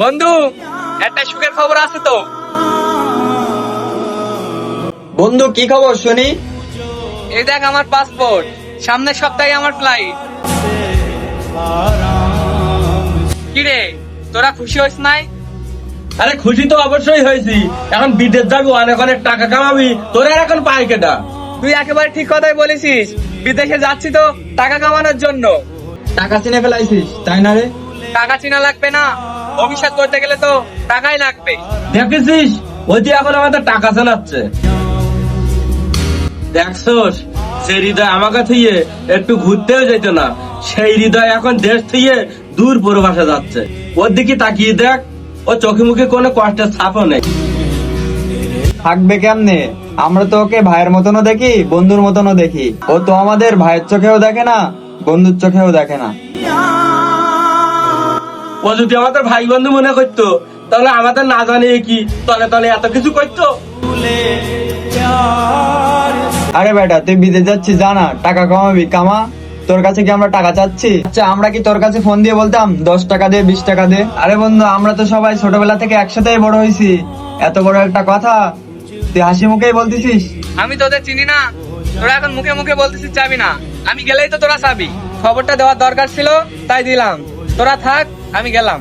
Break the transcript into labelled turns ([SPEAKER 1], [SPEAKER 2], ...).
[SPEAKER 1] বন্ধু, একটা সুখের খবর আছে তো।
[SPEAKER 2] বন্ধু, কি খবর শুনি?
[SPEAKER 1] এই দেখ আমার পাসপোর্ট, সামনের সপ্তাহে আমার ফ্লাইট। কিরে, তোরা খুশি হইস নাই?
[SPEAKER 3] আরে খুশি তো অবশ্যই হয়েছি। এখন বিদেশ যাবি, অনেক অনেক টাকা কামাবি, তোর আর এখন পায় কেটা?
[SPEAKER 1] তুই একেবারে ঠিক কথাই বলেছিস। বিদেশে যাচ্ছি তো টাকা কামানোর জন্য।
[SPEAKER 2] টাকা চিনে ফেলাইছিস তাই না রে?
[SPEAKER 1] টাকা চিনা লাগবে না, ভবিষ্যৎ করতে গেলে তো টাকাই লাগবে।
[SPEAKER 3] দেখেছিস, ওই যে এখন আমাদের টাকা চালাচ্ছে। দেখছোস, যে হৃদয় আমাকে থুয়ে একটু ঘুরতেও যেত না, সেই হৃদয় এখন দেশ থুয়ে দূর প্রবাসে যাচ্ছে। ওর দিকে তাকিয়ে দেখ, ও চোখে মুখে কোনো কষ্টের ছাপও নেই।
[SPEAKER 2] থাকবে কেমনে? আমরা তো ওকে ভাইয়ের মতনও দেখি, বন্ধুর মতনও দেখি। ও তো আমাদের ভাইয়ের চোখেও দেখে না, বন্ধুর চোখেও দেখে না।
[SPEAKER 3] ও যদি আমাদের ভাই বন্ধু মনে করতো, তাহলে আমাদের না জানিয়ে কি তলে তলে এত কিছু করতো?
[SPEAKER 2] আরে বেটা, তুই বিদেশ যাচ্ছিস, জানা টাকা কামাবি, কামা। তোর কাছে কি আমরা টাকা চাচ্ছি? আচ্ছা, আমরা কি তোর কাছে ফোন দিয়ে বলতাম 10 টাকা দে, 20 টাকা দে? আরে বন্ধু, আমরা তো সবাই ছোটবেলা থেকে একসাথেই বড় হয়েছি। এত বড় একটা কথা তুই হাসি মুখেই বলতেছিস?
[SPEAKER 1] আমি তোদের চিনি না, তোরা এখন মুখে মুখে বলতেছিস চাবি না। আমি গেলেই তো তোরা চাবি। খবরটা দেওয়ার দরকার ছিল, তাই দিলাম। তোরা থাক, আমি গেলাম।